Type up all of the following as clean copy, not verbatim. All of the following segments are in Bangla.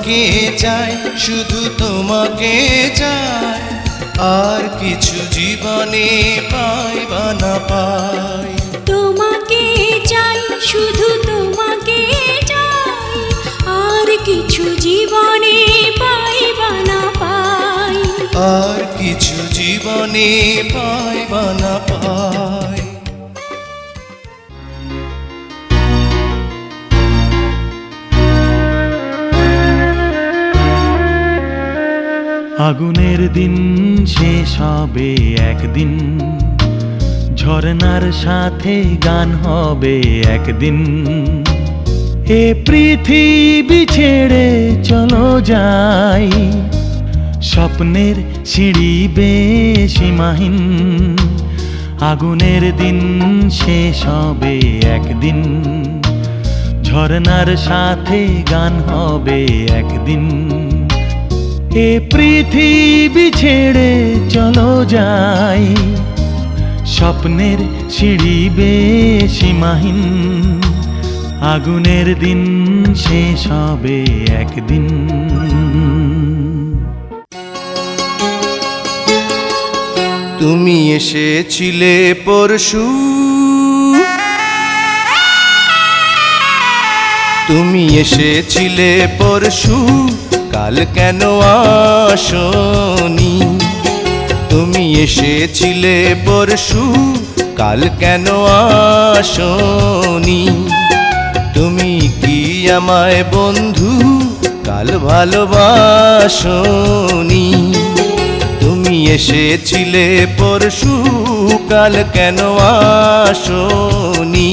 তোমাকে চাই, শুধু তোমাকে চাই, আর কিছু জীবনে পাই বা না পাই। তোমাকে চাই, শুধু তোমাকে চাই, আর কিছু জীবনে পাই বা না পাই। আর কিছু জীবনে পাই বা না পাই। আগুনের দিন শেষ হবে একদিন, ঝরনার সাথে গান হবে একদিন। এ পৃথিবী ছেড়ে চলো যাই, স্বপ্নের সিঁড়ি বেয়ে সীমাহীন। আগুনের দিন শেষ হবে একদিন, ঝরনার সাথে গান হবে একদিন। এ পৃথিবী ছেড়ে চলো যাই, স্বপ্নের সিঁড়ি বেয়ে সীমাহীন। আগুনের দিন শেষ হবে একদিন। তুমি এসেছিলে পরশু, তুমি এসেছিলে পরশু, কাল কেন আসনি? তুমি এসেছিলে পরশু, কাল কেন আসনি? তুমি কি আমায় বন্ধু কাল ভালোবাসনি? তুমি এসেছিলে পরশু, কাল কেন আসনি?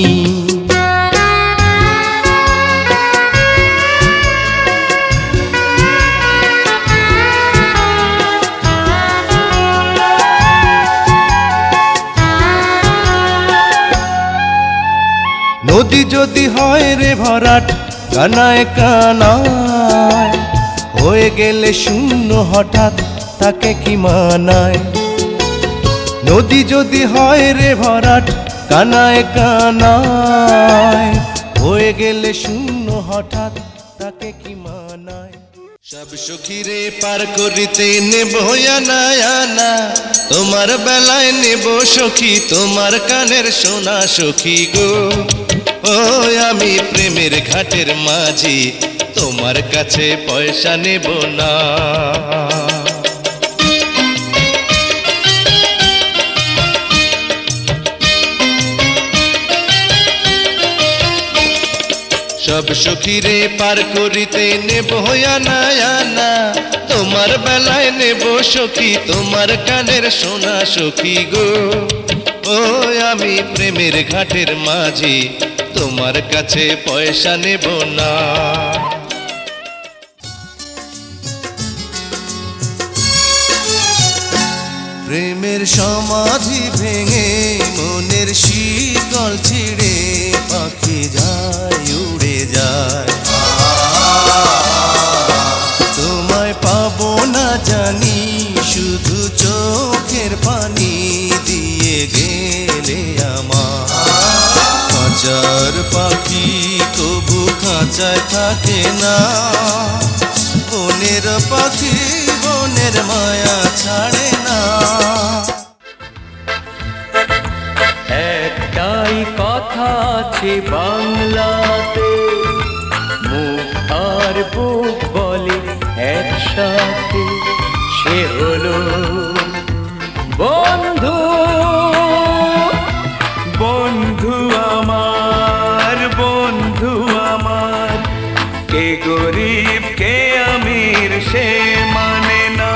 নদী যদি হয় রে ভরাট, কানায় কানায় হয়ে গেলে শূন্য হঠাৎ, তাকে কি মানায়? নদী যদি হয় রে ভরাট, কানায় কানায় হয়ে গেলে শূন্য হঠাৎ, তাকে কি মানায়? সব সখীরে পার করিতে নেব আনা আনা, তোমার বেলায় নেব সখী তোমার কানের সোনা সখী গো। ও আমি প্রেমের ঘাটের মাঝি, তোমার কাছে পয়সা নেব না। সব সখীরে পার করিতে নেব আনা আনা, তোমার বেলায় নেব সখী তোমার কানের সোনা সখী গো। ও আমি প্রেমের ঘাটের মাঝি, তোমার কাছে পয়সা নেব না। প্রেমের সমাধি ভেঙে মনের শিকল ছিঁড়ে পাখি যায় উড়ে যায়। তোমায় পাবো না জানি, শুধু চোখের পানি দিয়ে গেলে আমার। খাঁচার পাখি তবু খাঁচায় থাকে না, বনের পাখি বনের মায়া ছাড়ে না। একটাই কথা আছে বাংলাতে, মুখ আর বুক বলে একসাথে, সে হলো বন্ধু। বন্ধু আমার, বন্ধু আমার, কে গরিব কে আমির সে মানে না,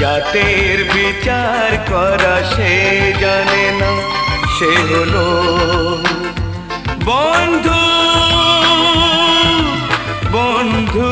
জাতের বিচার করা সে জানে না, সে হলো বন্ধু। বন্ধু